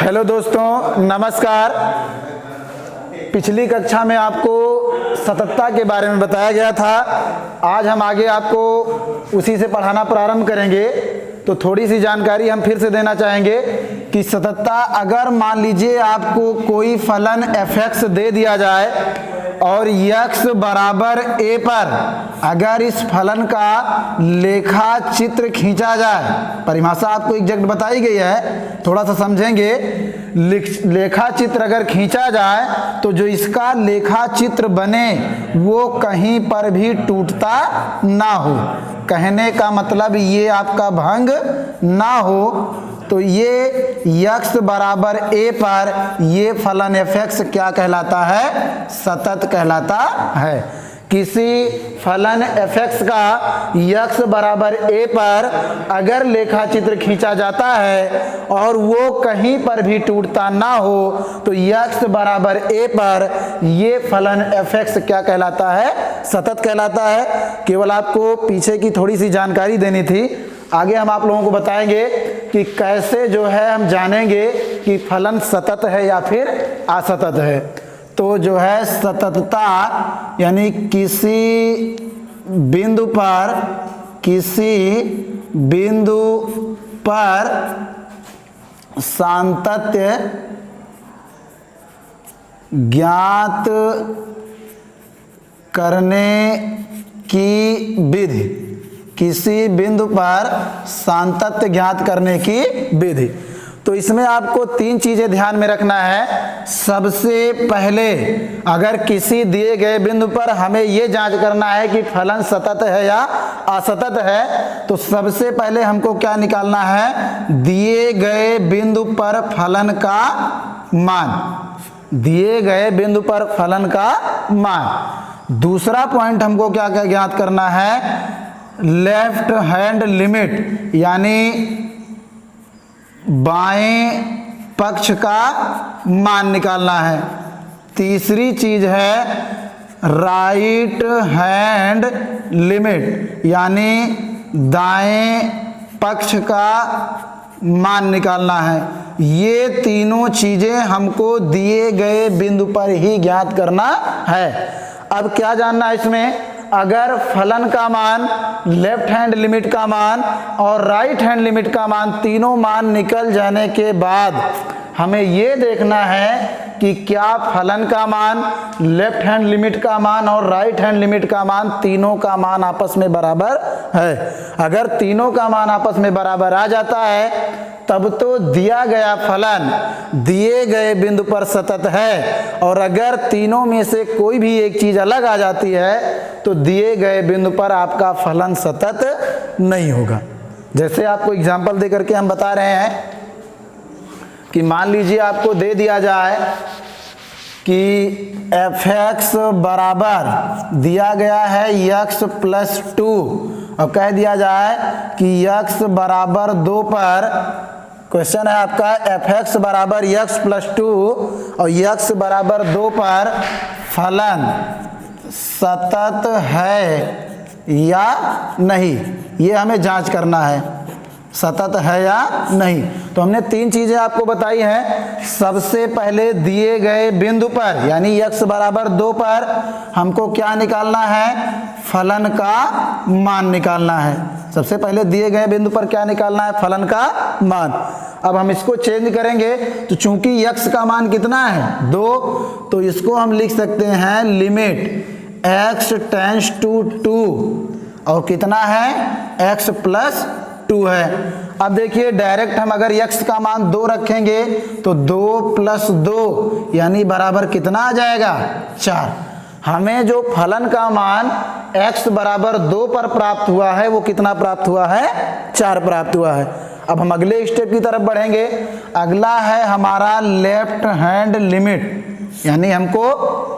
Hello दोस्तों, नमस्कार। पिछली कक्षा में आपको सततता के बारे में बताया गया था। आज हम आगे आपको उसी से पढ़ाना प्रारंभ करेंगे। तो थोड़ी सी जानकारी हम फिर से देना चाहेंगे कि सततता, अगर मान लीजिए आपको कोई फलन f(x) दे दिया जाए और x बराबर a पर अगर इस फलन का लेखा चित्र खींचा जाए, परिभाषा आपको एग्जैक्ट बताई गई है, थोड़ा सा समझेंगे। लेखा चित्र अगर खींचा जाए तो जो इसका लेखा चित्र बने वो कहीं पर भी टूटता ना हो। कहने का मतलब ये आपका भंग ना हो। तो ये x बराबर a पर ये फलन f(x) क्या कहलाता है? सतत कहलाता है। किसी फलन f(x) का x बराबर a पर अगर लेखा चित्र खींचा जाता है और वो कहीं पर भी टूटता ना हो तो x बराबर a पर ये फलन f(x) क्या कहलाता है? सतत कहलाता है। केवल आपको पीछे की थोड़ी सी जानकारी देनी थी। आगे हम आप लोगों को बताएंगे कि कैसे जो है हम जानेंगे कि फलन सतत है या फिर असतत है। तो जो है सततता यानी किसी बिंदु पर सातत्य ज्ञात करने की विधि, किसी बिंदु पर सातत्य ज्ञात करने की विधि। तो इसमें आपको तीन चीजें ध्यान में रखना है। सबसे पहले अगर किसी दिए गए बिंदु पर हमें यह जांच करना है कि फलन सतत है या असतत है, तो सबसे पहले हमको क्या निकालना है? दिए गए बिंदु पर फलन का मान, दिए गए बिंदु पर फलन का मान। दूसरा पॉइंट हमको क्या क्या ज्ञात करना है? लेफ्ट हैंड लिमिट, यानी बाएं पक्ष का मान निकालना है। तीसरी चीज है राइट हैंड लिमिट, यानी दाएं पक्ष का मान निकालना है। ये तीनों चीजें हमको दिए गए बिंदु पर ही ज्ञात करना है। अब क्या जानना है इसमें? अगर फलन का मान, लेफ्ट हैंड लिमिट का मान और राइट हैंड लिमिट का मान, तीनों मान निकल जाने के बाद हमें ये देखना है कि क्या फलन का मान, लेफ्ट हैंड लिमिट का मान और राइट हैंड लिमिट का मान, तीनों का मान आपस में बराबर है। अगर तीनों का मान आपस में बराबर आ जाता है तब तो दिया गया फलन दिए गए बिंदु पर सतत है। और अगर तीनों में से कोई भी एक चीज अलग आ जाती है तो दिए गए बिंदु पर आपका फलन सतत नहीं होगा। जैसे आपको एग्जांपल दे करके हम बता रहे हैं कि मान लीजिए आपको दे दिया जाए कि f(x) बराबर दिया गया है x + 2 और कह दिया जाए कि x बराबर 2 पर, क्वेश्चन है आपका f(x) बराबर x + 2 और x बराबर 2 पर फलन सतत है या नहीं, ये हमें जांच करना है, सतत है या नहीं। तो हमने तीन चीजें आपको बताई हैं। सबसे पहले दिए गए बिंदु पर यानी x बराबर 2 पर हमको क्या निकालना है? फलन का मान निकालना है। सबसे पहले दिए गए बिंदु पर क्या निकालना है? फलन का मान। अब हम इसको चेंज करेंगे तो चूंकि x का मान कितना है? 2, तो इसको हम लिख सकते हैं लिमिट x टेंड्स टू 2 और कितना है? x + 2 है। अब देखिए डायरेक्ट हम अगर x का मान 2 रखेंगे तो 2 + 2 यानी बराबर कितना आ जाएगा? 4। हमें जो फलन का मान x बराबर 2 पर प्राप्त हुआ है वो कितना प्राप्त हुआ है? 4 प्राप्त हुआ है। अब हम अगले स्टेप की तरफ बढ़ेंगे। अगला है हमारा लेफ्ट हैंड लिमिट, यानी हमको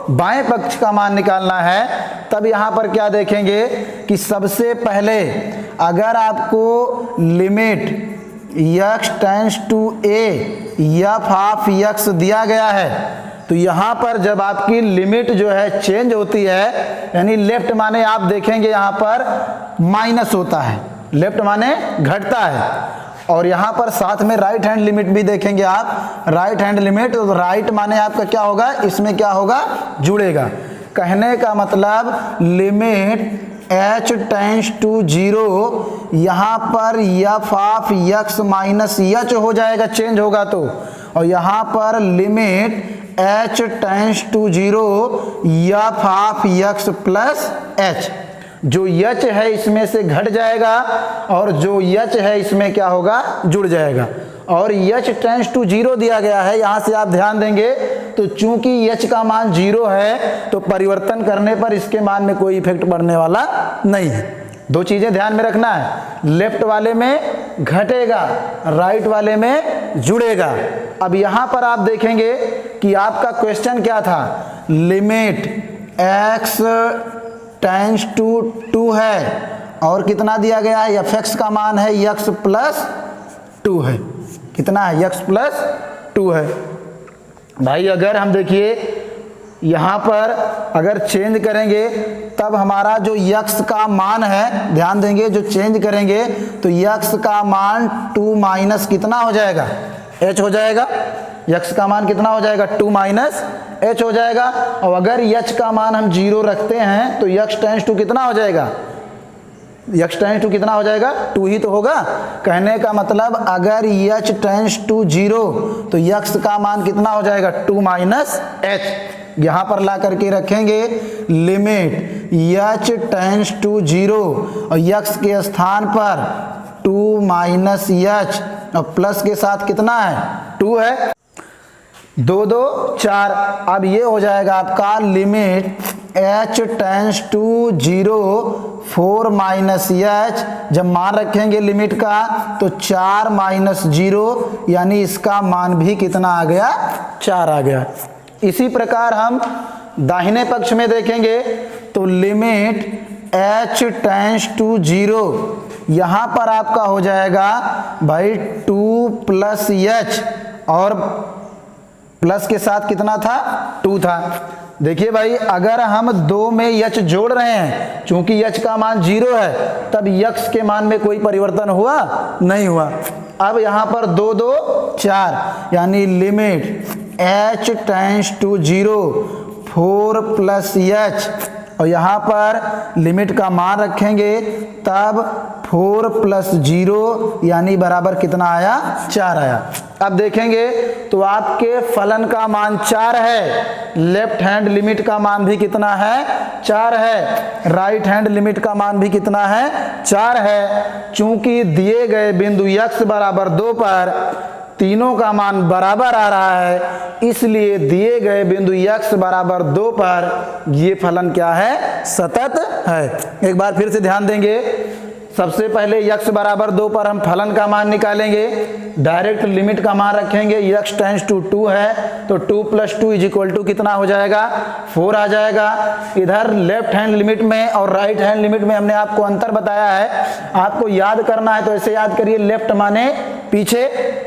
बाएं पक्ष का मान निकालना है। तब यहाँ पर क्या देखेंगे कि सबसे पहले अगर आपको limit x tends to a f(x) दिया गया है तो यहाँ पर जब आपकी लिमिट जो है चेंज होती है, यानी लेफ्ट माने आप देखेंगे यहाँ पर माइनस होता है, लेफ्ट माने घटता है और यहाँ पर साथ में राइट हैंड लिमिट भी देखेंगे आप, राइट हैंड लिमिट, तो राइट माने आपका क्या होगा, इसमें क्या होगा, जुड़ेगा। कहने का मतलब लिमिट h टेंड्स टू 0, यहाँ पर f of x minus h हो जाएगा, चेंज होगा तो, और यहाँ पर limit h tends to 0 f of x plus h, जो h है इसमें से घट जाएगा और जो h है इसमें क्या होगा, जुड़ जाएगा। और h टेंड्स टू 0 दिया गया है, यहाँ से आप ध्यान देंगे तो चूंकि h का मान 0 है तो परिवर्तन करने पर इसके मान में कोई इफेक्ट पड़ने वाला नहीं है। दो चीजें ध्यान में रखना है, लेफ्ट वाले में घटेगा, राइट वाले में जुड़ेगा। अब यहाँ पर आप देखेंगे कि आपका क्वेश्चन क्या था, लिमिट x टेंड्स टू 2 है और कितना दिया गया है, fx का मान है x प्लस 2 है, कितना है, x प्लस 2 है। भाई अगर हम देखिए यहाँ पर अगर चेंज करेंगे तब हमारा जो x का मान है, ध्यान देंगे, जो चेंज करेंगे तो x का मान 2 माइनस कितना हो जाएगा, h हो जाएगा। x का मान कितना हो जाएगा, 2 माइनस h हो जाएगा। और अगर h का मान हम 0 रखते हैं तो x टेंड्स टू कितना हो जाएगा, x टेंड्स टू कितना हो जाएगा, 2 ही तो होगा। कहने का मतलब अगर h टेंड्स टू 0 तो x का मान कितना हो जाएगा, 2 माइनस h। यहाँ पर ला करके रखेंगे लिमिट h टेंड्स टू 0 और x के स्थान पर 2 माइनस h और प्लस के साथ कितना है, 2 है, 2 2 4। अब ये हो जाएगा आपका limit h tends to 0 4 minus h, जब मान रखेंगे लिमिट का तो 4 माइनस 0, यानी इसका मान भी कितना आ गया, 4 आ गया। इसी प्रकार हम दाहिने पक्ष में देखेंगे तो लिमिट h टेंड्स टू 0, यहाँ पर आपका हो जाएगा भाई 2 प्लस h और प्लस के साथ कितना था, 2 था। देखिए भाई अगर हम 2 में h जोड़ रहे हैं, चूंकि h का मान 0 है तब x के मान में कोई परिवर्तन हुआ नहीं हुआ। अब यहाँ पर 2 2 4, यानी limit h tends to 0 4 plus h, और यहाँ पर लिमिट का मान रखेंगे तब 4 प्लस 0 यानी बराबर कितना आया, 4 आया। अब देखेंगे तो आपके फलन का मान 4 है, लेफ्ट हैंड लिमिट का मान भी कितना है, 4 है, राइट हैंड लिमिट का मान भी कितना है, 4 है। चूंकि दिए गए बिंदु x बराबर 2 पर तीनों का मान बराबर आ रहा है, इसलिए दिए गए बिंदु x बराबर 2 पर ये फलन क्या है, सतत है। एक बार फिर से ध्यान देंगे, सबसे पहले x बराबर 2 पर हम फलन का मान निकालेंगे, डायरेक्ट लिमिट का मान रखेंगे, x टेंड्स टू 2 है तो 2 प्लस 2 इज इक्वल टू कितना हो जाएगा, 4 आ जाएगा। इधर लेफ्ट हैंड लिमिट में और राइट हैंड लिमिट में हमने आपको अंतर बताया है, आपको याद करना है तो ऐसे याद करिए, लेफ्ट माने पीछे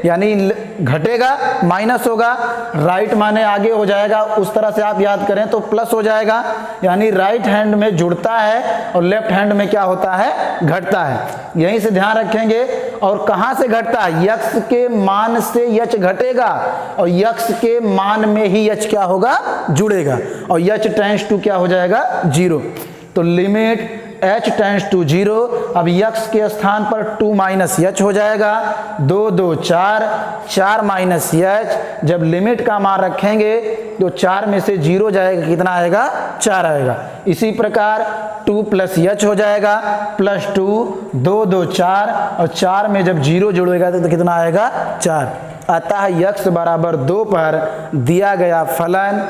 यानी घटेगा माइनस होगा, राइट माने आगे हो जाएगा, उस तरह से आप याद करें तो प्लस हो जाएगा, यानी राइट हैंड में जुड़ता है और लेफ्ट हैंड में क्या होता है, घटता है। यहीं से ध्यान रखेंगे। और कहां से घटता है, x के मान से h घटेगा और x के मान में ही h क्या होगा, जुड़ेगा, और h टेंड्स टू क्या हो जाएगा, 0। तो लिमिट h टेंड्स टू 0, अब x के स्थान पर 2 माइनस h हो जाएगा, 2 2 4, 4 माइनस h, जब लिमिट का मान रखेंगे तो 4 में से 0 जाएगा, कितना आएगा, 4 आएगा। इसी प्रकार 2 प्लस h हो जाएगा, प्लस 2, 2 2 4, और 4 में जब 0 जुड़ेगा तो कितना आएगा, 4। अतः x बराबर 2 पर दिया गया फलन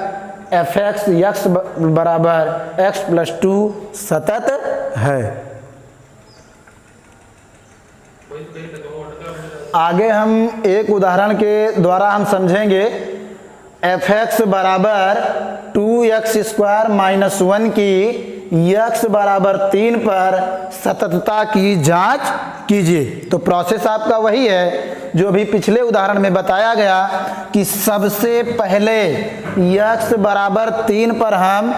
fx x बराबर x प्लस 2 सतत है। आगे हम एक उदाहरण के द्वारा हम समझेंगे fx बराबर 2x स्क्वायर माइनस 1 की x बराबर 3 पर सततता की जांच कीजिए। तो प्रोसेस आपका वही है जो अभी पिछले उदाहरण में बताया गया कि सबसे पहले x बराबर 3 पर हम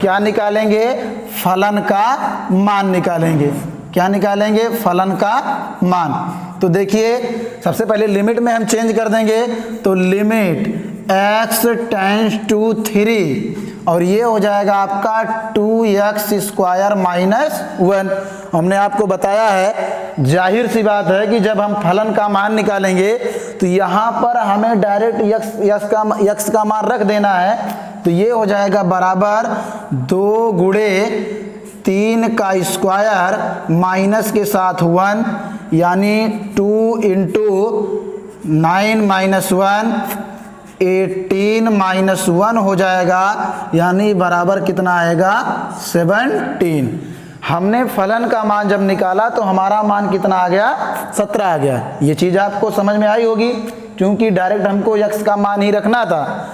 क्या निकालेंगे, फलन का मान निकालेंगे। क्या निकालेंगे, फलन का मान। तो देखिए सबसे पहले लिमिट में हम चेंज कर देंगे, तो लिमिट x टेंड्स टू 3 और ये हो जाएगा आपका 2x² माइनस 1। हमने आपको बताया है, जाहिर सी बात है कि जब हम फलन का मान निकालेंगे तो यहाँ पर हमें डायरेक्ट x का मान रख देना है, तो ये हो जाएगा बराबर 2 गुणे 3 का स्क्वायर माइनस के साथ 1, यानी 2 × 9 - 1 18 - 1 हो जाएगा, यानी बराबर कितना आएगा 17। हमने फलन का मान जब निकाला तो हमारा मान कितना आ गया 17 आ गया। ये चीज़ आपको समझ में आई होगी, क्योंकि डायरेक्ट हमको x का मान ही रखना था।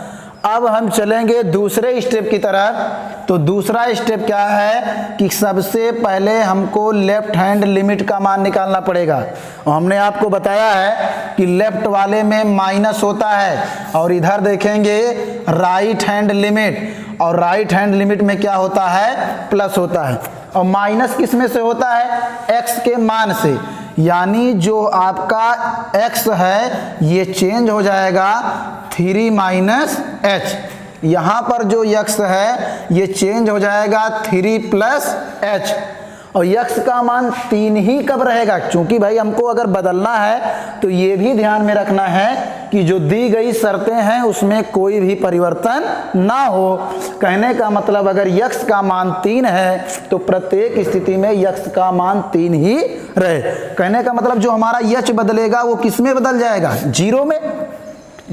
अब हम चलेंगे दूसरे स्टेप की तरफ। तो दूसरा स्टेप क्या है कि सबसे पहले हमको लेफ्ट हैंड लिमिट का मान निकालना पड़ेगा। और हमने आपको बताया है कि लेफ्ट वाले में माइनस होता है और इधर देखेंगे राइट हैंड लिमिट, और राइट हैंड लिमिट में क्या होता है प्लस होता है। और माइनस किस में से होता है x के मान से, यानी जो आपका x है ये चेंज हो जाएगा 3 - h। यहाँ पर जो x है ये चेंज हो जाएगा 3 + h। और x का मान 3 ही कब रहेगा, क्योंकि भाई हमको अगर बदलना है तो ये भी ध्यान में रखना है कि जो दी गई शर्तें हैं उसमें कोई भी परिवर्तन ना हो। कहने का मतलब अगर x का मान 3 है तो प्रत्येक स्थिति में x का मान 3 ही रहे। कहने का मतलब जो हमारा h बदलेगा वो किस में बदल जाएगा 0 में।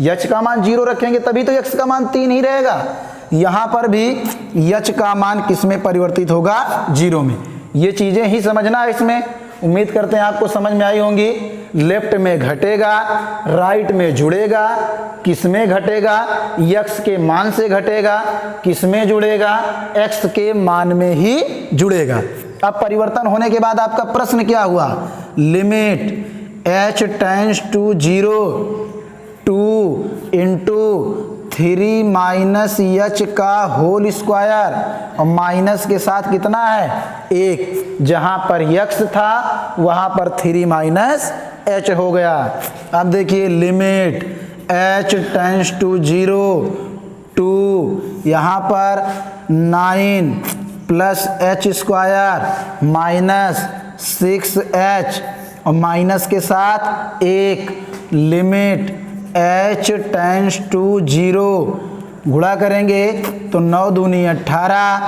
h का मान 0 रखेंगे तभी तो x का मान 3 ही रहेगा। यहाँ पर भी h का मान किस में परिवर्तित होगा 0 में। ये चीज़ें ही समझना है इसमें। उम्मीद करते हैं आपको समझ में आई होंगी। लेफ्ट में घटेगा, राइट में जुड़ेगा, किस में घटेगा x के मान से घटेगा, किस में जुड़ेगा x के मान में ही जुड़ेगा। अब परिवर्तन होने के बाद आपका प्रश्न क्या हुआ, limit h tends to 0 2 × 3 - h का होल स्क्वायर, और माइनस के साथ कितना है 1। जहाँ पर x था वहाँ पर 3 - h हो गया। अब देखिए लिमिट h टेंड्स टू 0 2, यहाँ पर 9 + h² माइनस 6h, और माइनस के साथ 1। लिमिट h टेंड्स टू 0, गुणा करेंगे तो 9 दूनी 18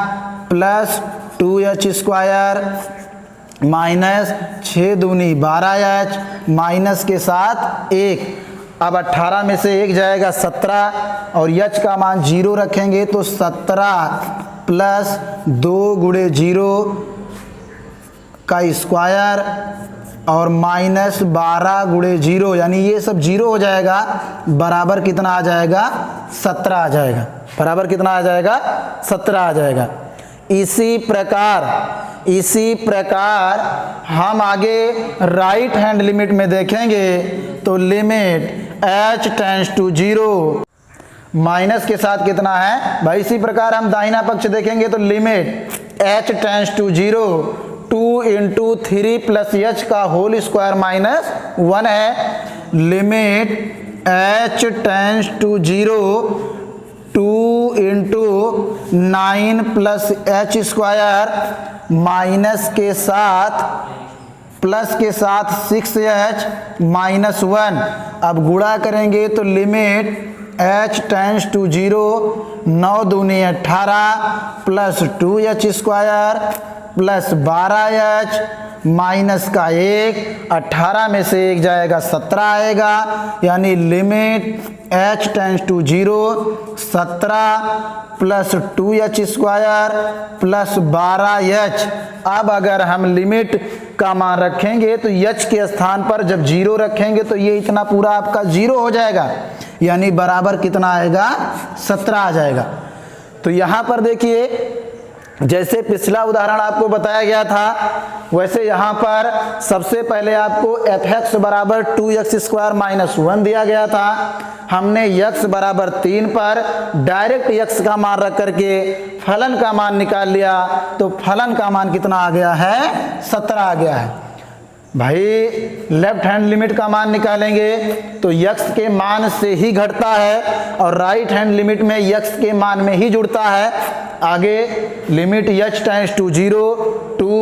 + 2h² माइनस 6 दूनी 12h माइनस के साथ 1। अब 18 में से 1 जाएगा 17, और h का मान 0 रखेंगे तो 17 + 2 × 0 का स्क्वायर और माइनस 12 × 0, यानी ये सब 0 हो जाएगा, बराबर कितना आ जाएगा 17 आ जाएगा। बराबर कितना आ जाएगा 17 आ जाएगा। इसी प्रकार हम आगे राइट हैंड लिमिट में देखेंगे तो limit h tends to 0, minus के साथ कितना है भाई। इसी प्रकार हम दाहिना पक्ष देखेंगे तो limit h tends to 0 2 × 3 + h का होल स्क्वायर माइनस 1 है। Limit h tends to 0 2 × 9 + h² minus के साथ प्लस के साथ 6h माइनस 1। अब गुणा करेंगे तो लिमिट h टेंड्स टू 0 9 दूनी 18 + 2h² प्लस 12h माइनस का 1, 18 में से 1 जाएगा 17 आएगा, यानी limit h tends to 0 17 + 2h² plus 12h। अब अगर हम लिमिट का मान रखेंगे तो h के स्थान पर जब 0 रखेंगे तो ये इतना पूरा आपका 0 हो जाएगा, यानी बराबर कितना आएगा 17 आ जाएगा। तो यहाँ पर देखिए जैसे पिछला उदाहरण आपको बताया गया था वैसे यहाँ पर सबसे पहले आपको f(x) बराबर 2x² माइनस 1 दिया गया था। हमने x बराबर 3 पर डायरेक्ट x का मान रख करके फलन का मान निकाल लिया, तो फलन का मान कितना आ गया है 17 आ गया है। भाई लेफ्ट हैंड लिमिट का मान निकालेंगे तो x के मान से ही घटता है और राइट हैंड लिमिट में x के मान में ही जुड़ता है। आगे limit h tends to 0 two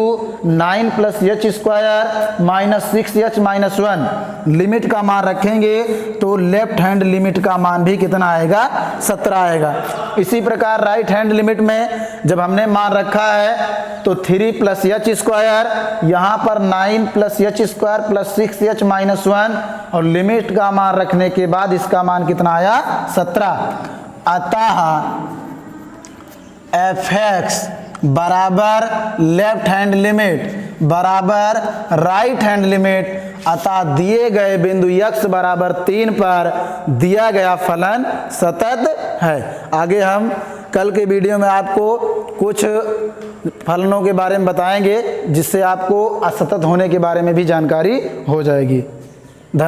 9 plus H square minus 6h minus 1 limit का मान रखेंगे तो लेफ्ट हैंड लिमिट का मान भी कितना आएगा, 17 आएगा। इसी प्रकार राइट हैंड लिमिट में जब हमने मान रखा है तो 3 प्लस एच स्क्वायर, यहाँ पर 9 plus H square plus 6h minus 1 और लिमिट का मान रखने के बाद इसका मान कितना आया, 17। अतः fx बराबर लेफ्ट हैंड लिमिट बराबर राइट हैंड लिमिट, अतः दिए गए बिंदु x बराबर 3 पर दिया गया फलन सतत है। आगे हम कल के वीडियो में आपको कुछ फलनों के बारे में बताएंगे जिससे आपको असतत होने के बारे में भी जानकारी हो जाएगी।